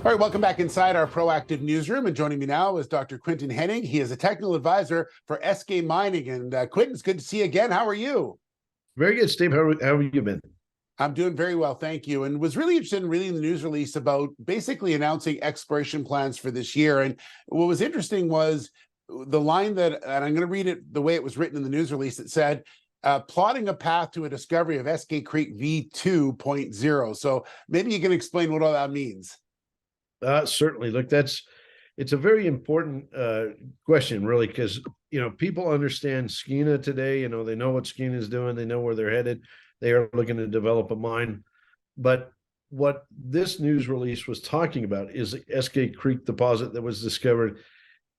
All right, welcome back inside our proactive newsroom. And joining me now is Dr. Quinton Hennigh. He is a technical advisor for SK Mining. And Quinton, it's good to see you again. How are you? Very good, Steve. How have you been? I'm doing very well, thank you. And was really interested in reading the news release about basically announcing exploration plans for this year. And what was interesting was the line that, and I'm going to read it the way it was written in the news release, it said, plotting a path to a discovery of SK Creek V2.0. So maybe you can explain what all that means. Certainly. Look, it's a very important question, really, because people understand Skeena today. They know what Skeena is doing. They know where they're headed. They are looking to develop a mine. But what this news release was talking about is the SK Creek deposit that was discovered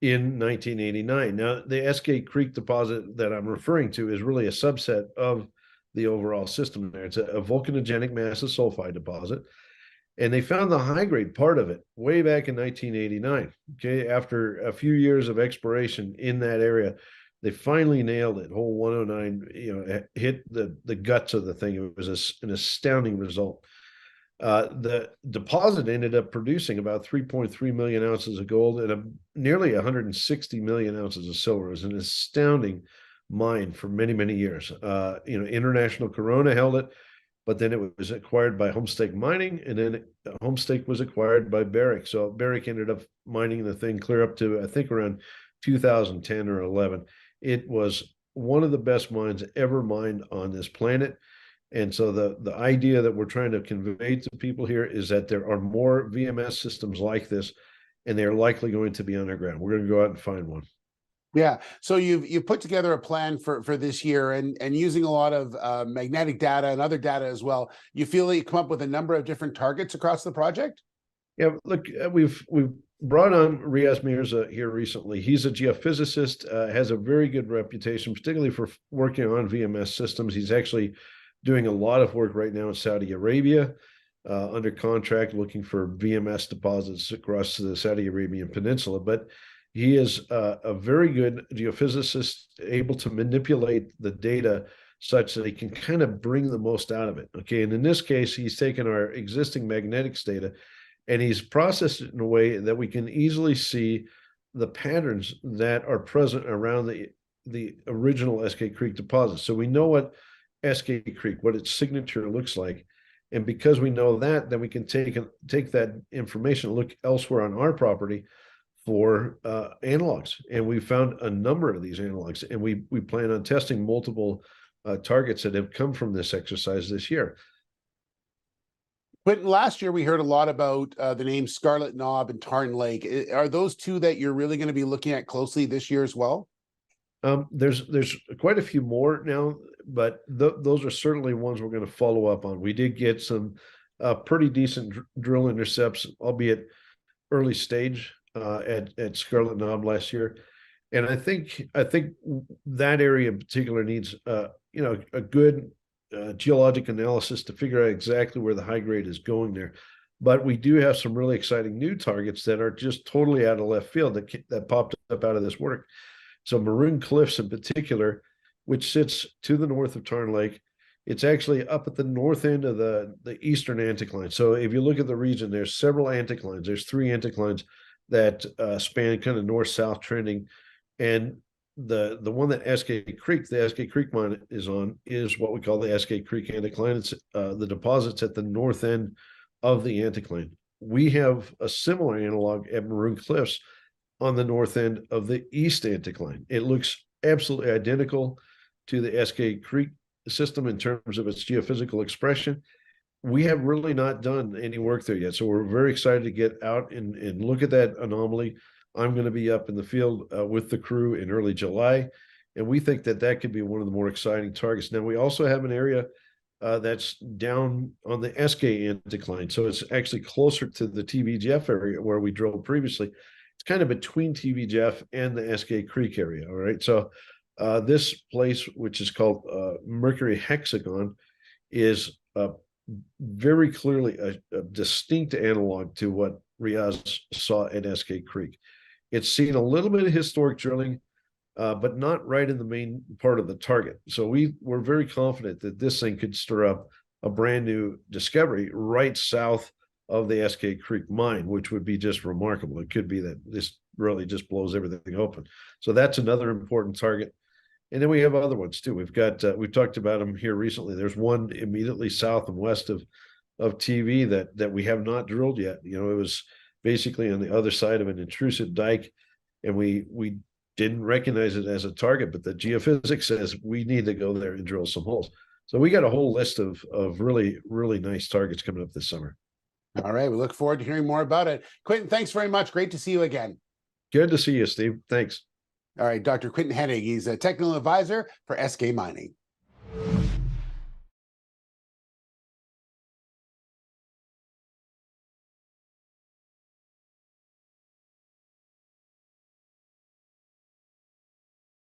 in 1989. Now, the SK Creek deposit that I'm referring to is really a subset of the overall system there. It's a volcanogenic massive sulfide deposit. And they found the high-grade part of it way back in 1989. Okay, after a few years of exploration in that area, they finally nailed it. Hole 109, hit the guts of the thing. It was an astounding result. The deposit ended up producing about 3.3 million ounces of gold and nearly 160 million ounces of silver. It was an astounding mine for many, many years. International Corona held it, but then it was acquired by Homestake Mining, and then Homestake was acquired by Barrick. So Barrick ended up mining the thing clear up to, I think, around 2010 or 11. It was one of the best mines ever mined on this planet. And so the idea that we're trying to convey to people here is that there are more VMS systems like this, and they're likely going to be underground. We're going to go out and find one. Yeah. So you've put together a plan for this year, and using a lot of magnetic data and other data as well. You feel that you come up with a number of different targets across the project? Yeah, look, we've brought on Riaz Mirza here recently. He's a geophysicist, has a very good reputation, particularly for working on VMS systems. He's actually doing a lot of work right now in Saudi Arabia, under contract, looking for VMS deposits across the Saudi Arabian Peninsula. But he is a very good geophysicist, able to manipulate the data such that he can kind of bring the most out of it. Okay, and in this case, he's taken our existing magnetics data and he's processed it in a way that we can easily see the patterns that are present around the original SK Creek deposit. So we know what SK Creek, what its signature looks like. And because we know that, then we can take that information and look elsewhere on our property for analogs. And we found a number of these analogs, and we plan on testing multiple targets that have come from this exercise this year. But last year we heard a lot about the names Scarlet Knob and Tarn Lake. Are those two that you're really going to be looking at closely this year as well? There's quite a few more now, but those are certainly ones we're going to follow up on. We did get some pretty decent drill intercepts, albeit early stage, at Scarlet Knob last year. And I think that area in particular needs a good geologic analysis to figure out exactly where the high grade is going there. But we do have some really exciting new targets that are just totally out of left field that popped up out of this work. So Maroon Cliffs in particular, which sits to the north of Tarn Lake, it's actually up at the north end of the eastern anticline. So if you look at the region, there's several anticlines. There's 3 anticlines that span kind of north-south trending. And the one that the SK Creek mine is on, is what we call the SK Creek anticline. It's the deposits at the north end of the anticline. We have a similar analog at Maroon Cliffs on the north end of the east anticline. It looks absolutely identical to the SK Creek system in terms of its geophysical expression. We have really not done any work there yet, so we're very excited to get out and look at that anomaly. I'm going to be up in the field with the crew in early July, and we think that could be one of the more exciting targets. Now, we also have an area that's down on the SK anticline, so it's actually closer to the TVGF area where we drilled previously. It's kind of between TVGF and the SK Creek area, all right? So this place, which is called Mercury Hexagon, is very clearly a distinct analog to what Riaz saw at SK Creek. It's seen a little bit of historic drilling, but not right in the main part of the target. So we're very confident that this thing could stir up a brand new discovery right south of the SK Creek mine, which would be just remarkable. It could be that this really just blows everything open. So that's another important target. And then we have other ones too. We've got we've talked about them here recently. There's one immediately south and west of TV that we have not drilled yet. You know, it was basically on the other side of an intrusive dike, and we didn't recognize it as a target, but the geophysics says we need to go there and drill some holes. So we got a whole list of really, really nice targets coming up this summer. All right. We look forward to hearing more about it. Quinton, thanks very much. Great to see you again. Good to see you, Steve. Thanks. All right. Dr. Quinton Hennigh, he's a technical advisor for SK Mining.